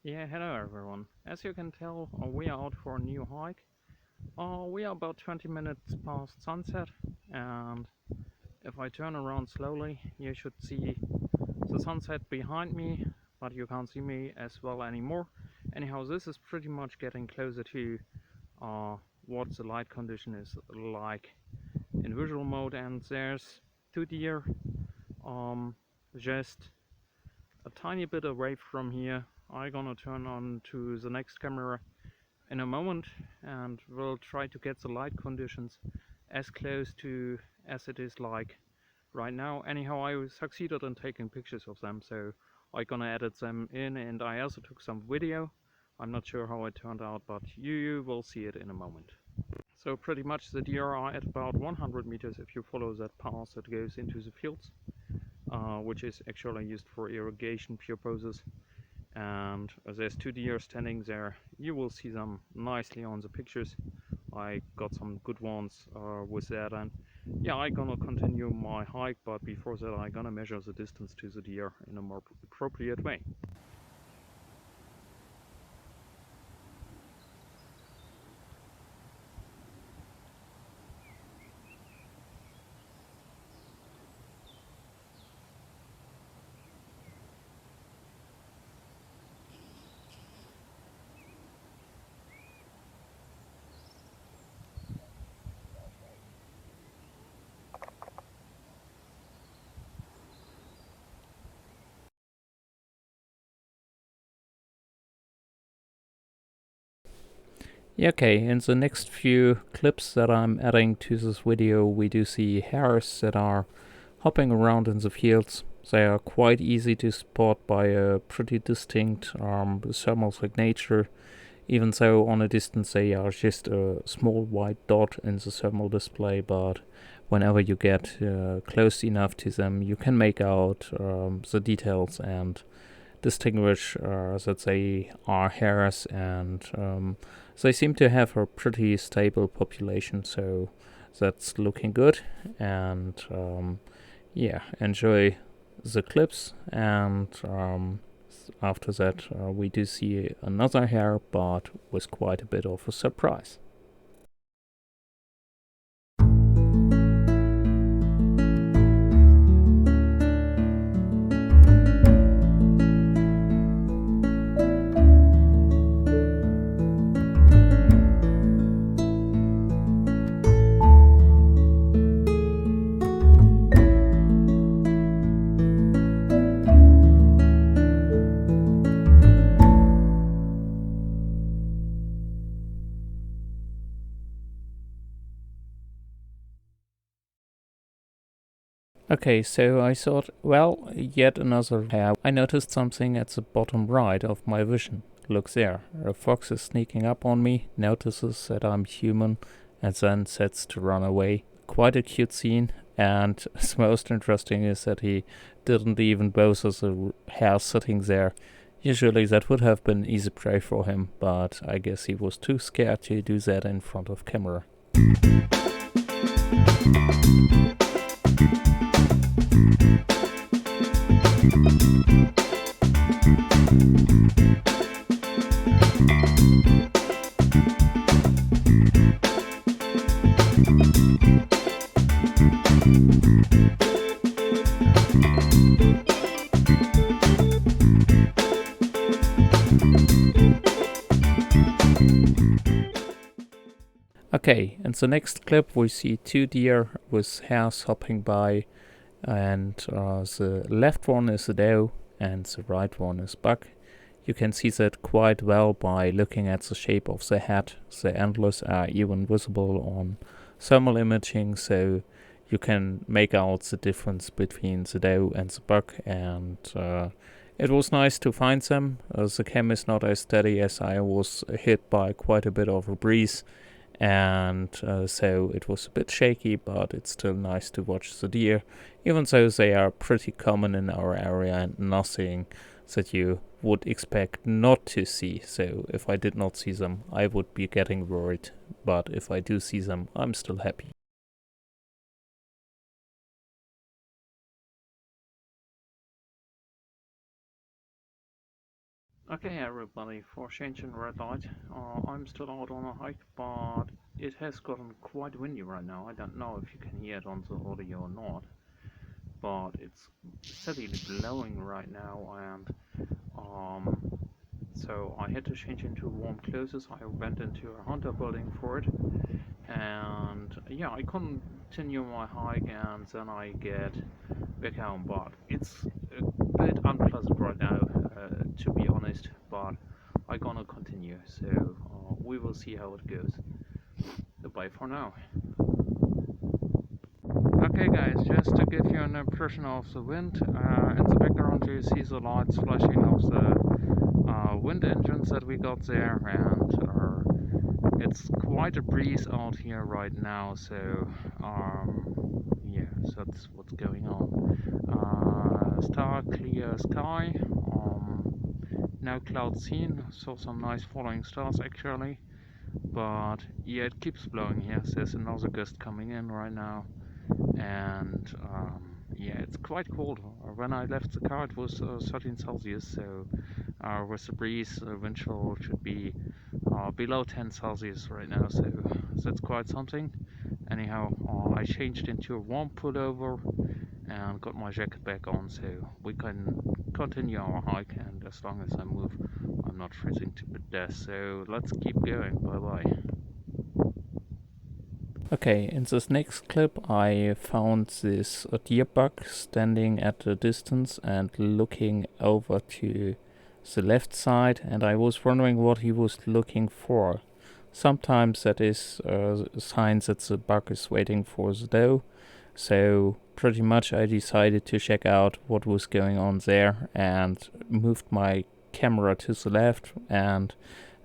Yeah, hello everyone. As you can tell, we are out for a new hike. We are about 20 minutes past sunset, and if I turn around slowly, you should see the sunset behind me, but you can't see me as well anymore. Anyhow, this is pretty much getting closer to uh, what the light condition is like in visual mode, and there's two deer just a tiny bit away from here. I'm gonna turn on to the next camera in a moment and we'll try to get the light conditions as close to as it is like right now. Anyhow, I succeeded in taking pictures of them, so I'm gonna edit them in, and I also took some video. I'm not sure how it turned out, but you will see it in a moment. So pretty much the deer are at about 100 meters if you follow that path that goes into the fields, which is actually used for irrigation purposes. And there's two deer standing there. You will see them nicely on the pictures. I got some good ones with that, and yeah, I'm gonna continue my hike, but before that I'm gonna measure the distance to the deer in a more appropriate way. Yeah, okay, in the next few clips that I'm adding to this video, we do see hares that are hopping around in the fields. They are quite easy to spot by a pretty distinct thermal signature, even though on a distance they are just a small white dot in the thermal display, but whenever you get close enough to them, you can make out the details and distinguish that they are hares, and they seem to have a pretty stable population, so that's looking good. And yeah, enjoy the clips, and after that we do see another hare, but with quite a bit of a surprise. Okay, so I thought, well, yet another hare. I noticed something at the bottom right of my vision. Look there, a fox is sneaking up on me, notices that I'm human, and then sets to run away. Quite a cute scene, and the most interesting is that he didn't even bother the hare sitting there. Usually that would have been easy prey for him, but I guess he was too scared to do that in front of camera. Okay, in the next clip we see two deer with hares hopping by, and the left one is a doe and the right one is buck. You can see that quite well by looking at the shape of the head. The antlers are even visible on thermal imaging, so you can make out the difference between the doe and the buck, and it was nice to find them. The cam is not as steady as I was hit by quite a bit of a breeze, and so it was a bit shaky, but it's still nice to watch the deer, even though they are pretty common in our area and nothing that you would expect not to see. So if I did not see them, I would be getting worried, but if I do see them, I'm still happy. Okay everybody, for changing red light, I'm still out on a hike, but it has gotten quite windy right now. I don't know if you can hear it on the audio or not, but it's steadily blowing right now, and so I had to change into warm clothes. I went into a hunter building for it, and yeah, I continue my hike, and then I get back home, but it's a bit unpleasant right now, to be honest, but I'm gonna continue, so we will see how it goes. Goodbye for now. Okay guys, just to give you an impression of the wind, in the background you see the lights flashing of the wind engines that we got there, and it's quite a breeze out here right now, so yeah, so that's what's going on. Star clear sky, no clouds seen, saw some nice falling stars actually, but yeah, it keeps blowing here. There's another gust coming in right now, and yeah, it's quite cold. When I left the car it was 13 Celsius, so with the breeze, wind chill should be below 10 Celsius right now, so that's quite something. Anyhow, I changed into a warm pullover and got my jacket back on, so we can continue our hike, and as long as I move I'm not freezing to death, so let's keep going. Bye bye. Okay, in this next clip I found this deer buck standing at a distance and looking over to the left side, and I was wondering what he was looking for. Sometimes that is signs that the buck is waiting for the doe, so pretty much I decided to check out what was going on there and moved my camera to the left, and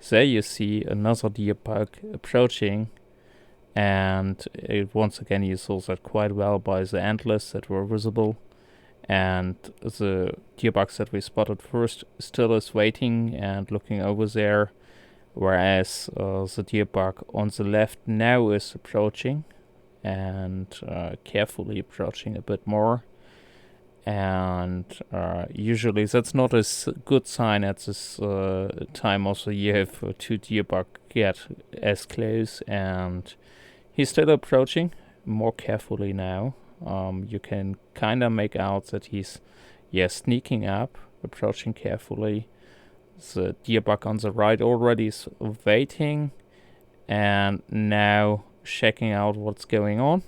there you see another deer buck approaching, and once again you saw that quite well by the antlers that were visible, and the deer buck that we spotted first still is waiting and looking over there, whereas the deer buck on the left now is approaching and carefully approaching a bit more, and usually that's not a good sign at this time of the year if two deer buck get as close, and he's still approaching more carefully now. You can kind of make out that he's sneaking up, approaching carefully. The deer buck on the right already is waiting and now checking out what's going on.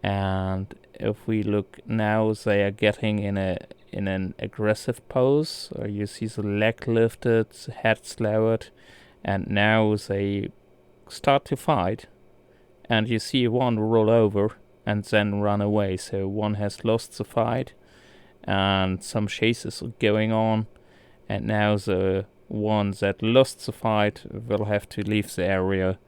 And if we look now, they are getting in an aggressive pose. You see the leg lifted, head lowered, and now they start to fight. And you see one roll over and then run away. So one has lost the fight, and some chases are going on. And now the one that lost the fight will have to leave the area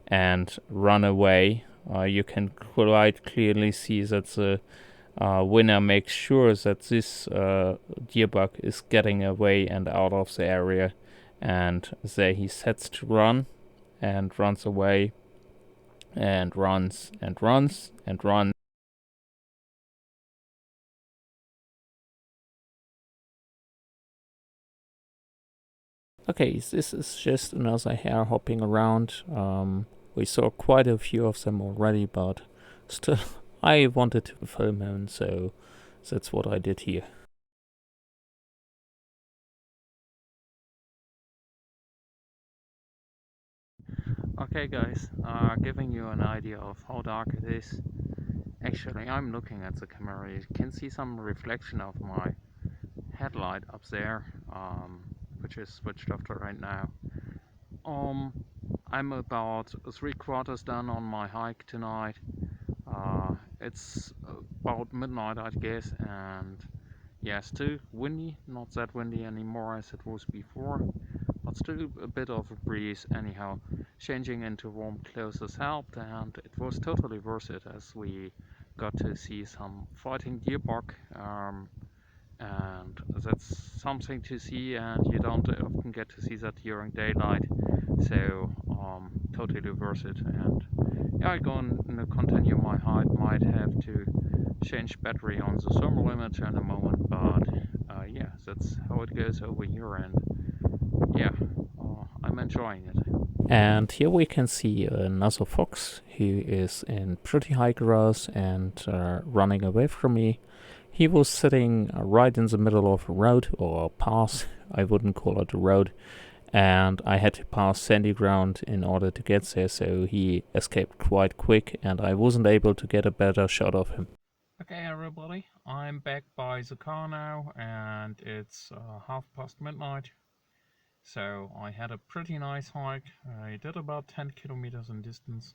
and run away. You can quite clearly see that the winner makes sure that this deer buck is getting away and out of the area, and there he sets to run and runs away and runs and runs and runs. Okay, this is just another hare hopping around. We saw quite a few of them already, but still I wanted to film him, so that's what I did here. Okay guys, giving you an idea of how dark it is. Actually, I'm looking at the camera. You can see some reflection of my headlight up there, which is switched off right now. I'm about 3/4 done on my hike tonight. It's about midnight, I guess, and yeah, still windy, not that windy anymore as it was before, but still a bit of a breeze. Anyhow, changing into warm clothes has helped, and it was totally worth it as we got to see some fighting deer buck, and that's something to see, and you don't often get to see that during daylight, so totally worth it. And yeah, I'm going to continue my hike. Might have to change battery on the thermal limiter in a moment, but yeah, that's how it goes over here, and enjoying it. And here we can see another fox who is in pretty high grass and running away from me. He was sitting right in the middle of a road, or a path. I wouldn't call it a road. And I had to pass sandy ground in order to get there, so he escaped quite quick and I wasn't able to get a better shot of him. Okay, everybody, I'm back by the car now, and it's midnight. So I had a pretty nice hike. I did about 10 kilometers in distance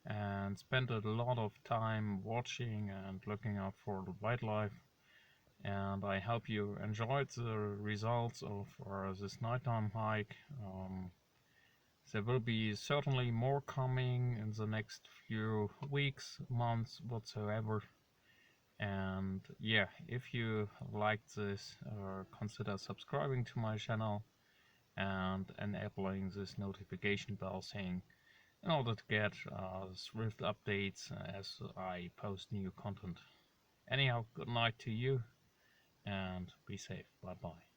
and spent a lot of time watching and looking out for the wildlife. And I hope you enjoyed the results of this nighttime hike. There will be certainly more coming in the next few weeks, months, whatsoever. And yeah, if you liked this, consider subscribing to my channel and enabling this notification bell thing in order to get swift updates as I post new content. Anyhow, good night to you and be safe. Bye bye.